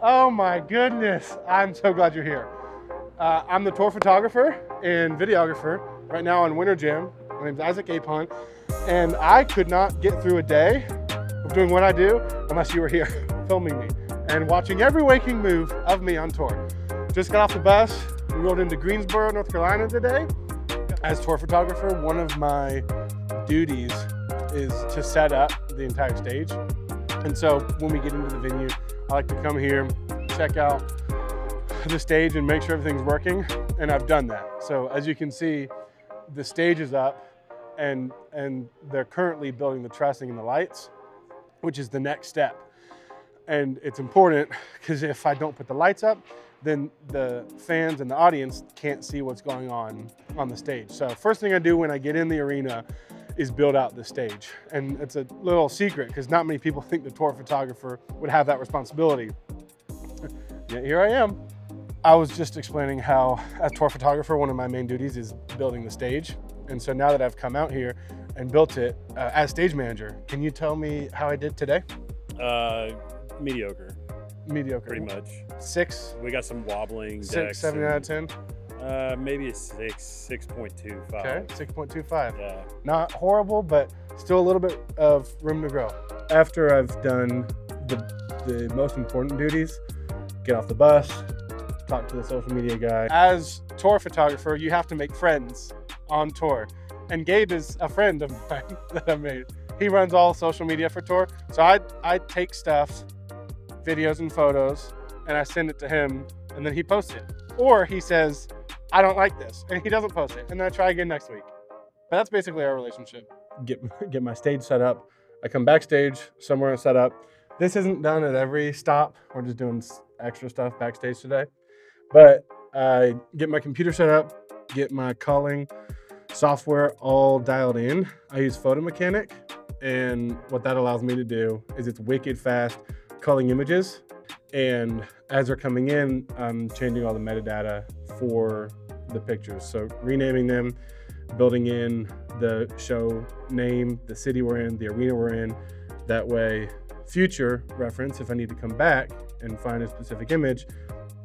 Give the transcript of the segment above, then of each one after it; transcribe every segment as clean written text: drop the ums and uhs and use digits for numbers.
Oh my goodness. I'm so glad you're here. I'm the tour photographer and videographer right now on Winter Jam. My name's Isaac Apon, and I could not get through a day of doing what I do unless you were here filming me and watching every waking move of me on tour. Just got off the bus. We rolled into Greensboro, North Carolina today. As tour photographer, one of my duties is to set up the entire stage. And so when we get into the venue, I like to come here, check out the stage and make sure everything's working. And I've done that. So as you can see, the stage is up and they're currently building the trussing and the lights, which is the next step. And it's important because if I don't put the lights up, then the fans and the audience can't see what's going on the stage. So first thing I do when I get in the arena is build out the stage. And it's a little secret because not many people think the tour photographer would have that responsibility. Yet here I am. I was just explaining how as tour photographer, one of my main duties is building the stage. And so now that I've come out here and built it as stage manager, can you tell me how I did today? Mediocre. Mediocre. Pretty much. 6? We got some wobbling 6, decks. 7 out of 10? Maybe a 6.25. Okay, 6.25. Yeah. Not horrible, but still a little bit of room to grow. After I've done the most important duties, get off the bus, talk to the social media guy. As tour photographer, you have to make friends on tour. And Gabe is a friend of mine that I made. He runs all social media for tour. So I take stuff, videos and photos, and I send it to him, and then he posts it. Or he says, I don't like this, and he doesn't post it, and then I try again next week. But that's basically our relationship. Get my stage set up. I come backstage somewhere and set up. This isn't done at every stop. We're just doing extra stuff backstage today. But I get my computer set up, get my culling software all dialed in. I use Photo Mechanic, and what that allows me to do is it's wicked fast culling images. And as they're coming in, I'm changing all the metadata for the pictures. So renaming them, building in the show name, the city we're in, the arena we're in. That way, future reference, if I need to come back and find a specific image,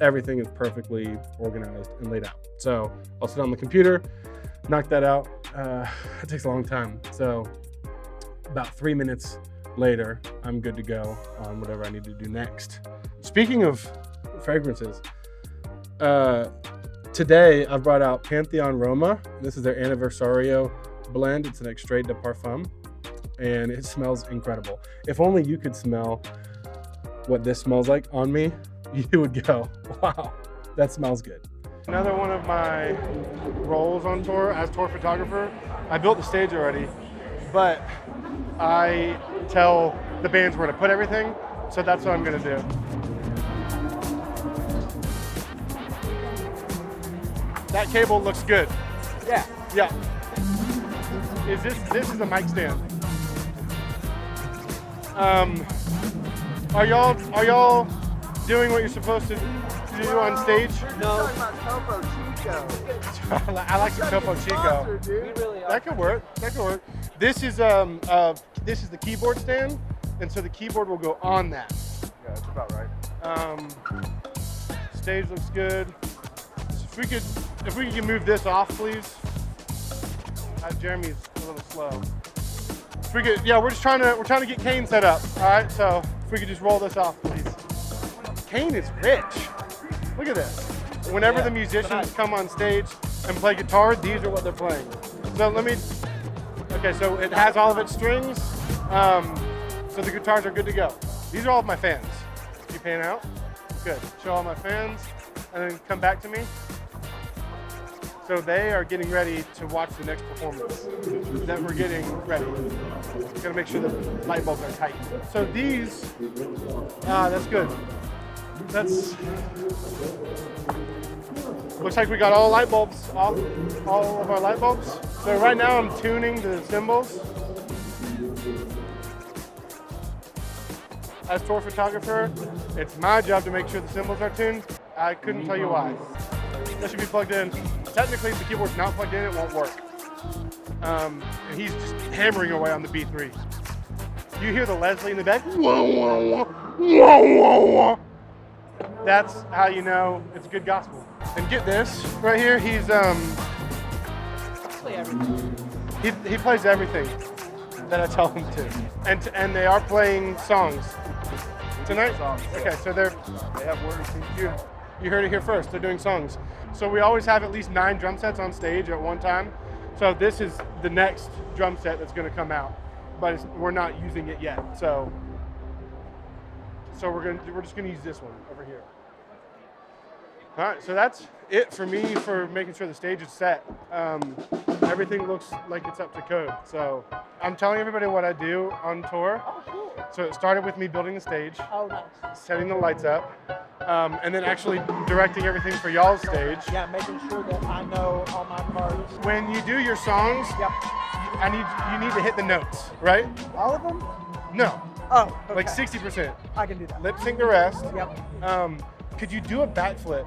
everything is perfectly organized and laid out. So I'll sit on the computer, knock that out. It takes a long time. So about 3 minutes later, I'm good to go on whatever I need to do next. Speaking of fragrances, today I brought out Pantheon Roma. This is their Anniversario blend. It's an extrait de parfum, and it smells incredible. If only you could smell what this smells like on me, you would go, wow, that smells good. Another one of my roles on tour as tour photographer, I built the stage already, but I tell the bands where to put everything, so that's what I'm gonna do. That cable looks good. Yeah. Yeah. This is a mic stand. Are y'all doing what you're supposed to do on stage? No. We're talking about Topo Chico. I like the Topo Chico. Sponsor, dude. We really are. That could work. That could work. This is the keyboard stand, and so the keyboard will go on that. Yeah, that's about right. Stage looks good. If we could move this off, please. Jeremy's a little slow. If we could, yeah, we're trying to get Kane set up. All right, so if we could just roll this off, please. Kane is rich. Look at this. Whenever the musicians come on stage and play guitar, these are what they're playing. So okay, so it has all of its strings. So the guitars are good to go. These are all of my fans. You pan out? Good. Show all my fans, and then come back to me. So they are getting ready to watch the next performance that we're getting ready. Gotta make sure the light bulbs are tight. So these, that's good. Looks like we got all light bulbs off, all of our light bulbs. So right now I'm tuning the cymbals. As tour photographer, it's my job to make sure the cymbals are tuned. I couldn't tell you why. That should be plugged in. Technically, if the keyboard's not plugged in, it won't work. And he's just hammering away on the B3. You hear the Leslie in the back? Wah, wah, wah, wah, wah, wah. That's how you know it's good gospel. And get this right here, he's he plays everything that I tell him to. And they are playing songs tonight? Songs, yeah. Okay, so They have words. you heard it here first. They're doing songs. So we always have at least 9 drum sets on stage at one time. So this is the next drum set that's going to come out, but we're not using it yet. So we're just going to use this one over here. All right, so that's it for me for making sure the stage is set. Everything looks like it's up to code. So I'm telling everybody what I do on tour. Oh, cool. So it started with me building the stage, Oh, nice. setting the lights up, and then actually directing everything for y'all's stage. Yeah, making sure that I know all my parts. When you do your songs, Yep. you need to hit the notes, right? All of them? No, Oh, okay. like 60%. I can do that. Lip sync the rest. Yep. Could you do a backflip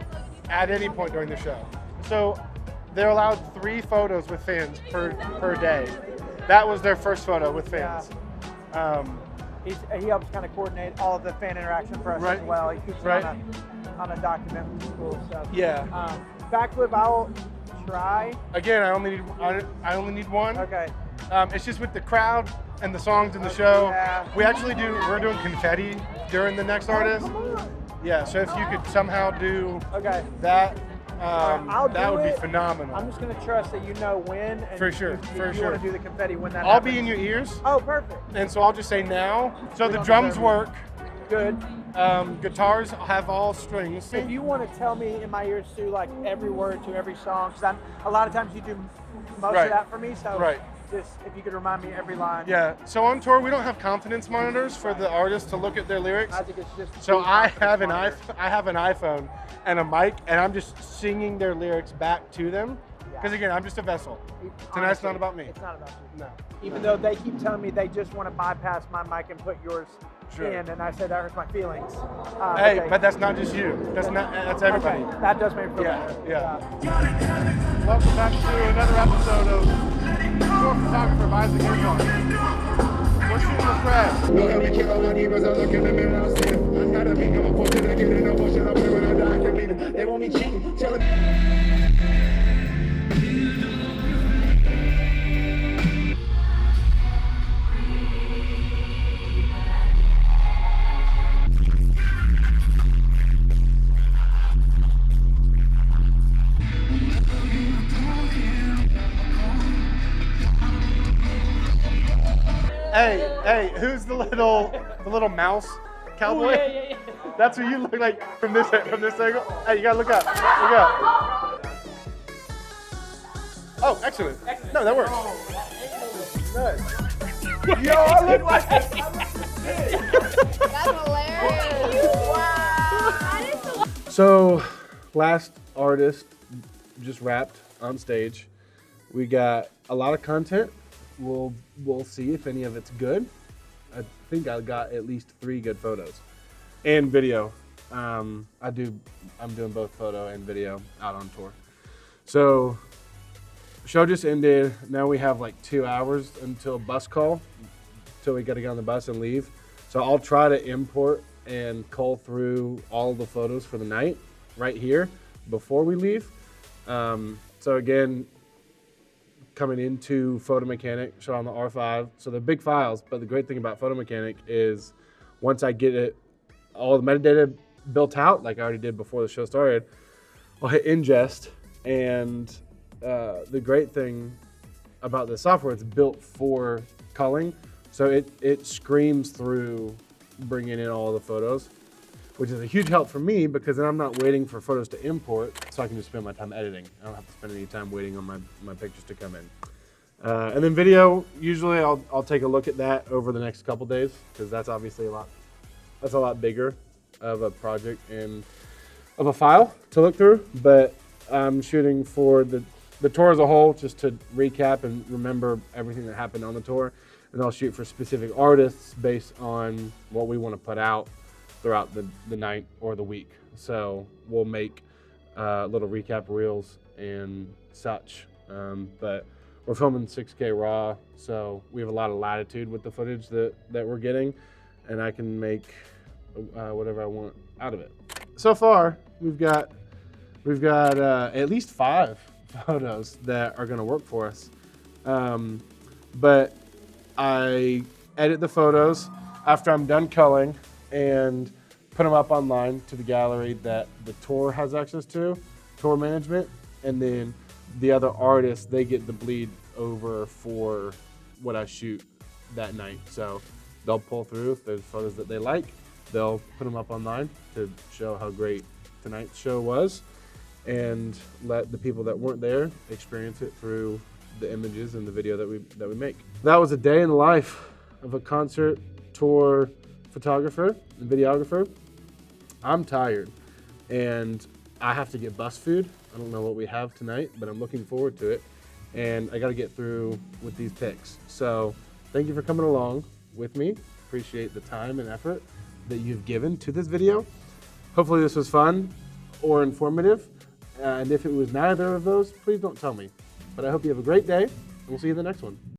at any point during the show? So they're allowed 3 photos with fans per day. That was their first photo with fans. He helps kind of coordinate all of the fan interaction for us Right. as well. He keeps it Right. on a document, which is cool. So Yeah. backflip, I'll try. Again, I only need one. Okay. It's just with the crowd and the songs in the show. Yeah. We're doing confetti during the next artist. Come on. Yeah, so if you could somehow do Okay. that, I'll that do would be it. phenomenal. I'm just gonna trust that you know when. And For sure, if for you sure. want to do the confetti when that I'll happens. be in your ears, Oh, perfect. and so I'll just say now. So We the don't drums deserve it. work. Good. Guitars have all strings. If you want to tell me in my ears too, like every word to every song, because a lot of times you do most Right. of that for me. So Right. just if you could remind me every line. Yeah, so on tour we don't have confidence monitors for the artists to look at their lyrics. I think it's just. So I have an monitor. I have an iPhone and a mic, and I'm just singing their lyrics back to them. Yeah. Because again, I'm just a vessel. Tonight's Honestly, not about me. It's not about you. No. Even though they keep telling me they just want to bypass my mic and put yours Sure. in, and I said that hurts my feelings. Hey, okay. but that's not just you. That's everybody. Okay, that does make me feel Yeah, better. yeah. Welcome back to another episode of Tour Photographer by Isaac Herzog. We're shooting with Fred. No help me kill when he was out looking in the mirror. I said, I gotta be no bullshit. I get in no bullshit. I'm when I die. I can be. They want me cheating. Tell it. Hey, who's the little mouse cowboy? Yeah. That's what you look like from this angle. Hey, you gotta look up. Look up. Oh, excellent. No, that works. Good. Yo, I look like. That's hilarious. Wow. So, last artist just wrapped on stage. We got a lot of content. We'll see if any of it's good. I think I got at least 3 good photos and video. I'm doing both photo and video out on tour. So, show just ended. Now we have like 2 hours until bus call, until we got to get on the bus and leave. So I'll try to import and cull through all the photos for the night right here before we leave. So again, coming into Photo Mechanic, shot on the R5. So they're big files, but the great thing about Photo Mechanic is once I get it, all the metadata built out, like I already did before the show started, I'll hit ingest. And the great thing about the software, it's built for culling. So it screams through bringing in all the photos, which is a huge help for me because then I'm not waiting for photos to import, so I can just spend my time editing. I don't have to spend any time waiting on my pictures to come in. And then video, usually I'll take a look at that over the next couple days because that's obviously a lot bigger of a project and of a file to look through. But I'm shooting for the tour as a whole, just to recap and remember everything that happened on the tour. And I'll shoot for specific artists based on what we want to put out throughout the night or the week. So we'll make little recap reels and such. But we're filming 6K RAW, so we have a lot of latitude with the footage that we're getting, and I can make whatever I want out of it. so far we've got at least 5 photos that are going to work for us. But I edit the photos after I'm done culling and put them up online to the gallery that the tour has access to, tour management, and then the other artists, they get the bleed over for what I shoot that night. So they'll pull through if there's photos that they like, they'll put them up online to show how great tonight's show was and let the people that weren't there experience it through the images and the video that we make. That was a day in the life of a concert tour photographer and videographer. I'm tired and I have to get bus food. I don't know what we have tonight, but I'm looking forward to it. And I gotta get through with these pics. So thank you for coming along with me. Appreciate the time and effort that you've given to this video. Hopefully this was fun or informative. And if it was neither of those, please don't tell me. But I hope you have a great day, and we'll see you in the next one.